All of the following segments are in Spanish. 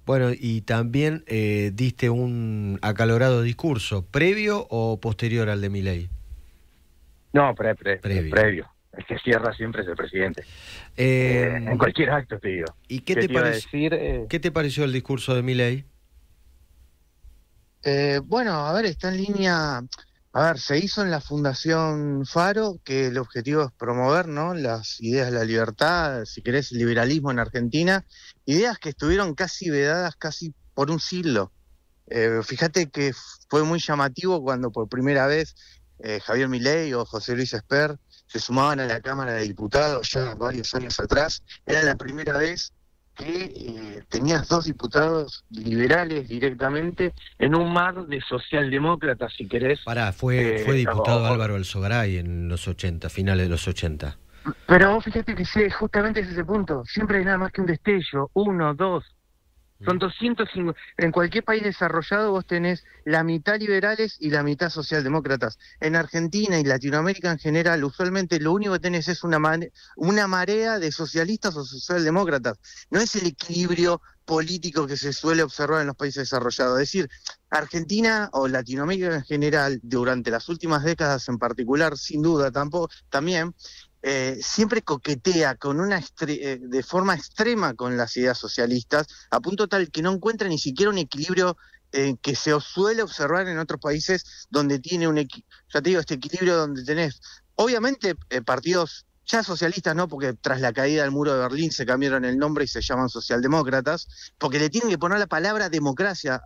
Bueno, y también diste un acalorado discurso, ¿previo o posterior al de Milei? No, Previo. previo. El que cierra siempre es el presidente. En Eh, cualquier acto te digo. ¿Y ¿Qué te iba a decir? qué te pareció el discurso de Milei? Bueno, a ver, está en línea, a ver, se hizo en la Fundación Faro, que el objetivo es promover, ¿no? Las ideas de la libertad, si querés, el liberalismo en Argentina, ideas que estuvieron casi vedadas casi por un siglo. Fíjate que fue muy llamativo cuando por primera vez Javier Milei o José Luis Esper se sumaban a la Cámara de Diputados ya varios años atrás. Era la primera vez que tenías dos diputados liberales directamente en un mar de socialdemócratas, si querés. Pará, fue diputado O- Álvaro Alzogaray en los 80, finales de los 80. pero vos fíjate que sí, justamente es ese punto. Siempre hay nada más que un destello, uno, dos. Son 250. En cualquier país desarrollado vos tenés la mitad liberales y la mitad socialdemócratas. En Argentina y Latinoamérica en general, usualmente lo único que tenés es una marea de socialistas o socialdemócratas. No es el equilibrio político que se suele observar en los países desarrollados. Es decir, Argentina o Latinoamérica en general, durante las últimas décadas en particular, sin duda tampoco, también siempre coquetea de forma extrema con las ideas socialistas, a punto tal que no encuentra ni siquiera un equilibrio que se suele observar en otros países donde tiene ya te digo, este equilibrio donde tenés, obviamente, partidos ya socialistas, no, porque tras la caída del muro de Berlín se cambiaron el nombre y se llaman socialdemócratas, porque le tienen que poner la palabra democracia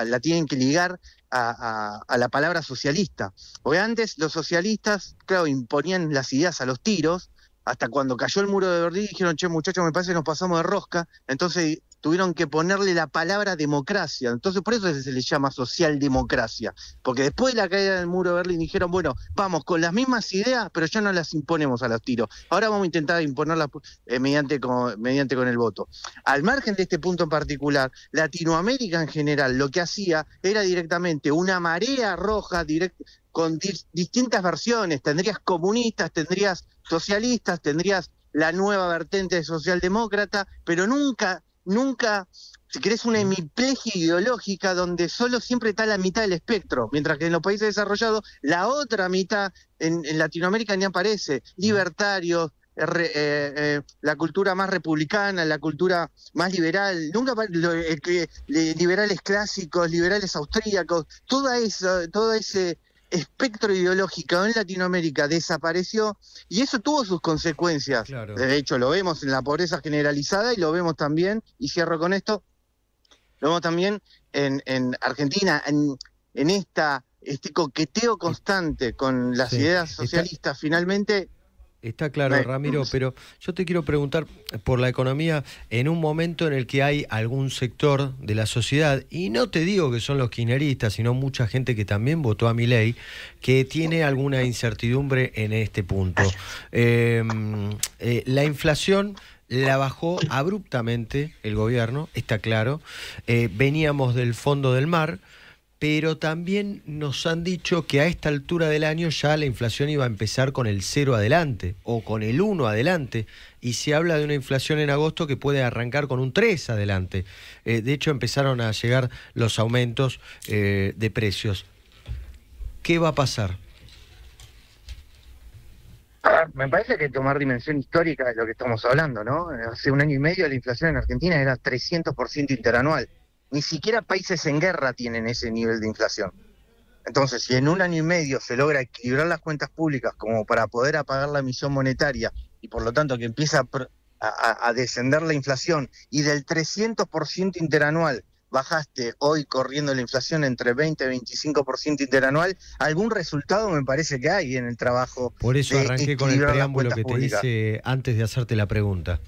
la tienen que ligar a la palabra socialista. Porque antes los socialistas, claro, imponían las ideas a los tiros, hasta cuando cayó el muro de Berlín dijeron, che, muchachos, me parece que nos pasamos de rosca, entonces tuvieron que ponerle la palabra democracia. Entonces por eso se le llama socialdemocracia, porque después de la caída del muro de Berlín dijeron, bueno, vamos con las mismas ideas, pero ya no las imponemos a los tiros. Ahora vamos a intentar imponerlas mediante con el voto. Al margen de este punto en particular, Latinoamérica en general lo que hacía era directamente una marea roja con distintas versiones. Tendrías comunistas, tendrías socialistas, tendrías la nueva vertente de socialdemócrata, pero nunca, si querés, una hemiplegia ideológica donde solo siempre está la mitad del espectro, mientras que en los países desarrollados la otra mitad en Latinoamérica ni aparece, libertarios, la cultura más republicana, la cultura más liberal, nunca liberales clásicos, liberales austríacos, todo ese espectro ideológico en Latinoamérica desapareció y eso tuvo sus consecuencias. Claro. De hecho, lo vemos en la pobreza generalizada y lo vemos también, y cierro con esto, lo vemos también en Argentina, en este coqueteo constante con las Sí, ideas está, socialistas, finalmente. está claro, Ramiro, pero yo te quiero preguntar por la economía en un momento en el que hay algún sector de la sociedad, y no te digo que son los kirchneristas, sino mucha gente que también votó a Milei, que tiene alguna incertidumbre en este punto. La inflación la bajó abruptamente el gobierno, está claro. Veníamos del fondo del mar, pero también nos han dicho que a esta altura del año ya la inflación iba a empezar con el 0 adelante o con el 1 adelante, y se habla de una inflación en agosto que puede arrancar con un 3 adelante. De hecho, empezaron a llegar los aumentos de precios. ¿Qué va a pasar? Me parece que tomar dimensión histórica de lo que estamos hablando, ¿no? Hace un año y medio la inflación en Argentina era 300% interanual. Ni siquiera países en guerra tienen ese nivel de inflación. Entonces, si en un año y medio se logra equilibrar las cuentas públicas como para poder apagar la emisión monetaria y por lo tanto que empieza a descender la inflación y del 300% interanual bajaste hoy corriendo la inflación entre 20 y 25% interanual, algún resultado me parece que hay en el trabajo Por eso de arranqué con el equilibrar las preámbulo cuentas que te públicas. hice antes de hacerte la pregunta.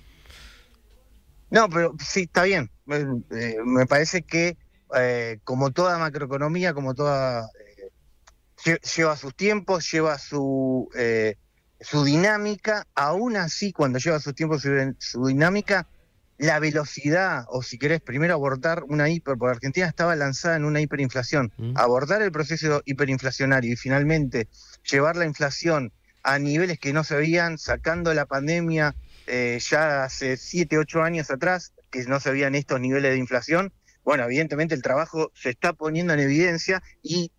No, pero sí, está bien. Me parece que como toda macroeconomía, como toda lleva sus tiempos, lleva su dinámica. Aún así, cuando lleva sus tiempos, su dinámica, la velocidad, o si querés, primero abordar una porque Argentina estaba lanzada en una hiperinflación. Abordar el proceso hiperinflacionario y finalmente llevar la inflación a niveles que no se veían, sacando la pandemia ya hace 7, 8 años atrás, que no se veían estos niveles de inflación. Bueno, evidentemente el trabajo se está poniendo en evidencia y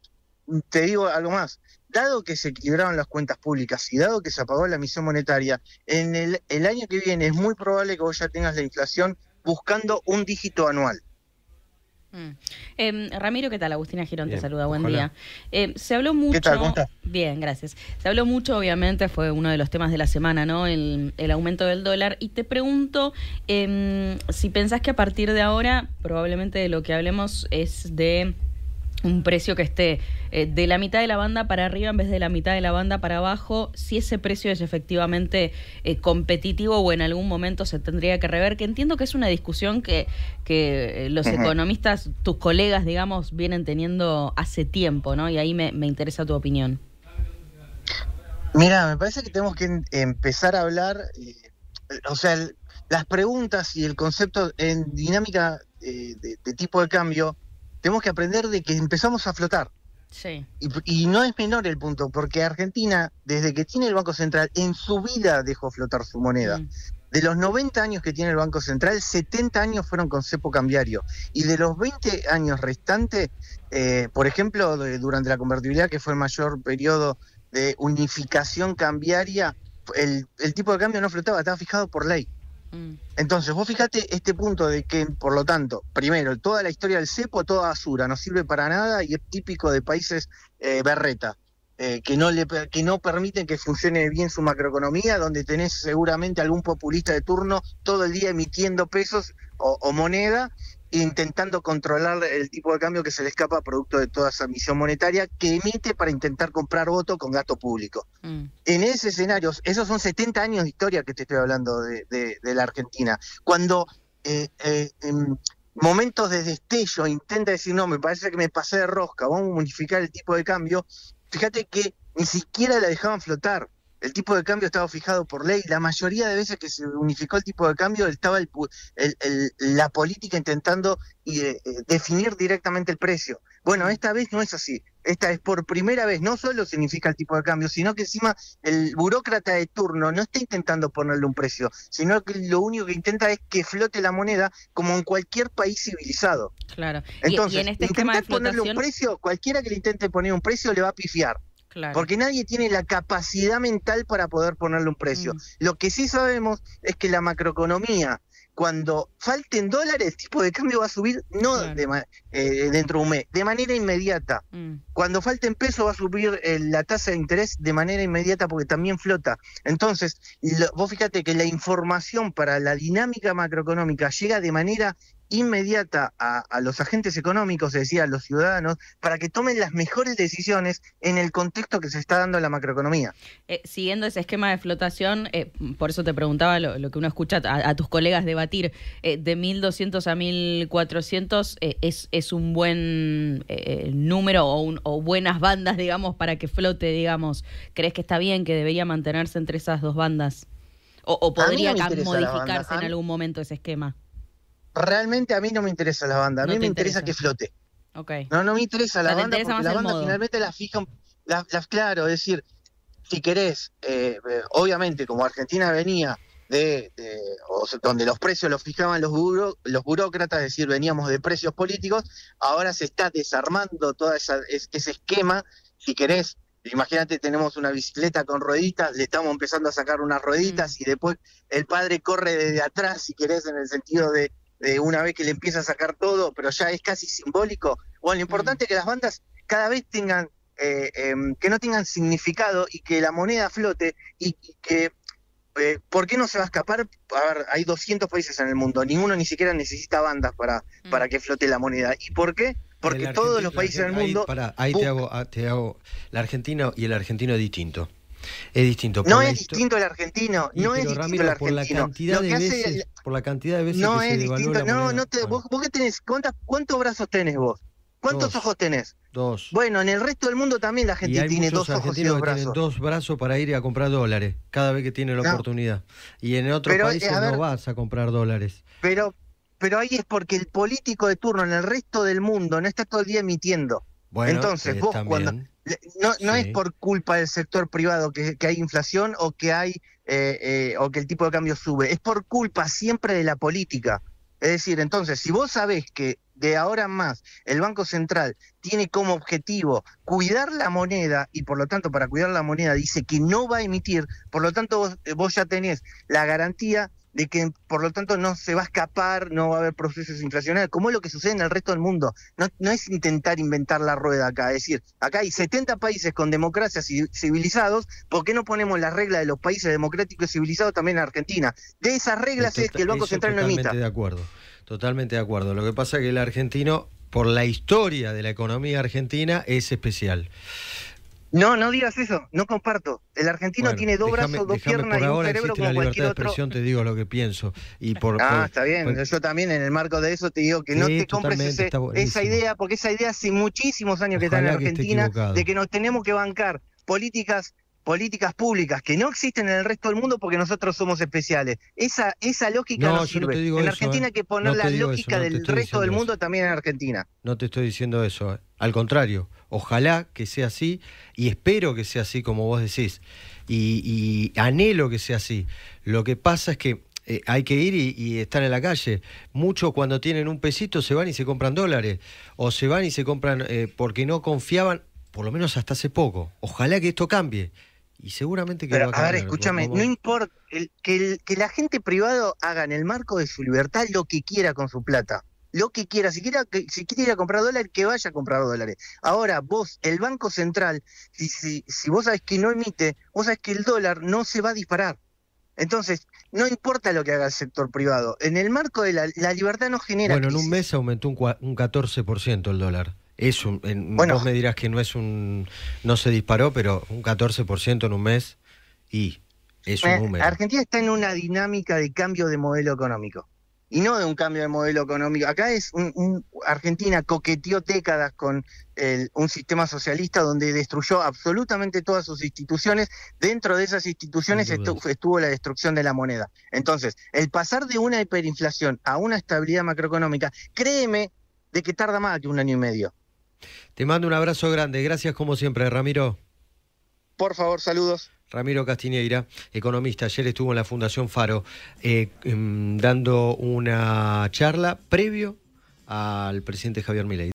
te digo algo más. Dado que se equilibraron las cuentas públicas y dado que se apagó la emisión monetaria, en el año que viene es muy probable que vos ya tengas la inflación buscando un dígito anual. Ramiro, ¿qué tal? Agustina Girón te saluda, buen Ojalá. día. Se habló mucho... ¿Qué tal? ¿Cómo estás? Bien, gracias. Se habló mucho, obviamente, fue uno de los temas de la semana, ¿no? El aumento del dólar. Y te pregunto si pensás que a partir de ahora, probablemente de lo que hablemos es de un precio que esté de la mitad de la banda para arriba en vez de la mitad de la banda para abajo, si ese precio es efectivamente competitivo o en algún momento se tendría que rever, que entiendo que es una discusión que los economistas, tus colegas, digamos, vienen teniendo hace tiempo, ¿no? Y ahí me interesa tu opinión. Mira, me parece que tenemos que empezar a hablar, o sea, las preguntas y el concepto en dinámica de tipo de cambio, tenemos que aprender de que empezamos a flotar. Sí. Y no es menor el punto, porque Argentina, desde que tiene el Banco Central, en su vida dejó flotar su moneda. De los 90 años que tiene el Banco Central, 70 años fueron con cepo cambiario. Y de los 20 años restantes, por ejemplo, durante la convertibilidad, que fue el mayor periodo de unificación cambiaria, el tipo de cambio no flotaba, estaba fijado por ley. Entonces, vos fíjate este punto de que, por lo tanto, primero, toda la historia del cepo, toda basura, no sirve para nada y es típico de países berreta, que no permiten que funcione bien su macroeconomía, donde tenés seguramente algún populista de turno todo el día emitiendo pesos o moneda, intentando controlar el tipo de cambio que se le escapa producto de toda esa emisión monetaria que emite para intentar comprar voto con gasto público. En ese escenario, esos son 70 años de historia que te estoy hablando de la Argentina. Cuando en momentos de destello intenta decir, no, me parece que me pasé de rosca, vamos a modificar el tipo de cambio, fíjate que ni siquiera la dejaban flotar. El tipo de cambio estaba fijado por ley. La mayoría de veces que se unificó el tipo de cambio estaba la política intentando definir directamente el precio. Bueno, esta vez no es así. Esta es por primera vez, no solo se unifica el tipo de cambio, sino que encima el burócrata de turno no está intentando ponerle un precio, sino que lo único que intenta es que flote la moneda como en cualquier país civilizado. Claro. Entonces, y en este esquema de ponerle flotación... un precio, cualquiera que le intente poner un precio le va a pifiar. Claro. Porque nadie tiene la capacidad mental para poder ponerle un precio. Lo que sí sabemos es que la macroeconomía, cuando falten dólares, el tipo de cambio va a subir no claro. Dentro de un mes, de manera inmediata. Cuando falten pesos va a subir la tasa de interés de manera inmediata porque también flota. Entonces, vos fíjate que la información para la dinámica macroeconómica llega de manera inmediata a los agentes económicos, es decir, a los ciudadanos, para que tomen las mejores decisiones en el contexto que se está dando a la macroeconomía. Siguiendo ese esquema de flotación, por eso te preguntaba lo que uno escucha a tus colegas debatir, de 1.200 a 1.400 es un buen número o buenas bandas, digamos, para que flote, digamos. ¿Crees que está bien, que debería mantenerse entre esas dos bandas? ¿O podría modificarse en algún momento ese esquema? Realmente a mí no me interesa la banda, a mí me interesa que flote. Okay. No me interesa la banda porque la banda modo. Finalmente la fijan, claro, es decir, si querés, obviamente como Argentina venía donde los precios los fijaban los burócratas, es decir, veníamos de precios políticos, ahora se está desarmando todo ese esquema, si querés. Imagínate, tenemos una bicicleta con rueditas, le estamos empezando a sacar unas rueditas y después el padre corre desde atrás, si querés, en el sentido de una vez que le empieza a sacar todo, pero ya es casi simbólico. Bueno, lo importante es que las bandas cada vez tengan, que no tengan significado y que la moneda flote y que, ¿por qué no se va a escapar? A ver, hay 200 países en el mundo, ninguno ni siquiera necesita bandas para que flote la moneda. ¿Y por qué? Porque todos los países del mundo... Ahí te hago... La Argentina y el argentino es distinto. Es distinto. No es distinto el argentino, no es distinto Ramiro, el argentino. Por la cantidad de veces no que se es devaluó distinto, la moneda. ¿Vos qué tenés? ¿Cuántos brazos tenés vos? ¿Cuántos ojos tenés? 2. Bueno, en el resto del mundo también la gente tiene 2 ojos y 2 brazos. Tienen 2 brazos para ir a comprar dólares cada vez que tiene la oportunidad. Y en otros países no vas a comprar dólares. Pero ahí es porque el político de turno en el resto del mundo no está todo el día emitiendo. Bueno, entonces vos cuando... No es por culpa del sector privado que hay inflación o que hay o que el tipo de cambio sube, es por culpa siempre de la política. Es decir, entonces, si vos sabés que de ahora en más el Banco Central tiene como objetivo cuidar la moneda y por lo tanto para cuidar la moneda dice que no va a emitir, por lo tanto vos ya tenés la garantía de que por lo tanto no se va a escapar, no va a haber procesos inflacionarios, como es lo que sucede en el resto del mundo. No es intentar inventar la rueda acá, es decir, acá hay 70 países con democracias civilizados, ¿por qué no ponemos las reglas de los países democráticos y civilizados también en Argentina? De esas reglas es que el Banco Central no emita. Totalmente de acuerdo. Lo que pasa es que el argentino, por la historia de la economía argentina, es especial. No digas eso, no comparto. El argentino tiene dos brazos, dos piernas y un cerebro como cualquier otro. La libertad de expresión, te digo lo que pienso. Está bien. Yo también en el marco de eso te digo que no te compres esa idea, porque esa idea hace muchísimos años que está en Argentina, de que nos tenemos que bancar políticas públicas que no existen en el resto del mundo porque nosotros somos especiales. Esa lógica no sirve. En Argentina hay que poner la lógica del resto del mundo también en Argentina. No te estoy diciendo eso. Al contrario, ojalá que sea así y espero que sea así como vos decís. Y anhelo que sea así. Lo que pasa es que hay que ir y estar en la calle. Muchos cuando tienen un pesito se van y se compran dólares. O se van y se compran porque no confiaban, por lo menos hasta hace poco. Ojalá que esto cambie. Y seguramente que va a cambiar. A ver, escúchame, no importa que la gente privada haga en el marco de su libertad lo que quiera con su plata. Lo que quiera. Si quiere ir a comprar dólares, que vaya a comprar dólares. Ahora, vos, el Banco Central, si vos sabés que no emite, vos sabés que el dólar no se va a disparar. Entonces, no importa lo que haga el sector privado. En el marco de la libertad no genera crisis. En un mes aumentó un 14% el dólar. Vos me dirás que no se disparó, pero un 14% en un mes y es un número. Argentina está en una dinámica de cambio de modelo económico y no de un cambio de modelo económico. Acá es Argentina coqueteó décadas con un sistema socialista donde destruyó absolutamente todas sus instituciones. Dentro de esas instituciones estuvo la destrucción de la moneda. Entonces, el pasar de una hiperinflación a una estabilidad macroeconómica, créeme de que tarda más que 1 año y medio. Te mando un abrazo grande. Gracias como siempre, Ramiro. Por favor, saludos. Ramiro Castiñeira, economista. Ayer estuvo en la Fundación Faro dando una charla previo al presidente Javier Milei.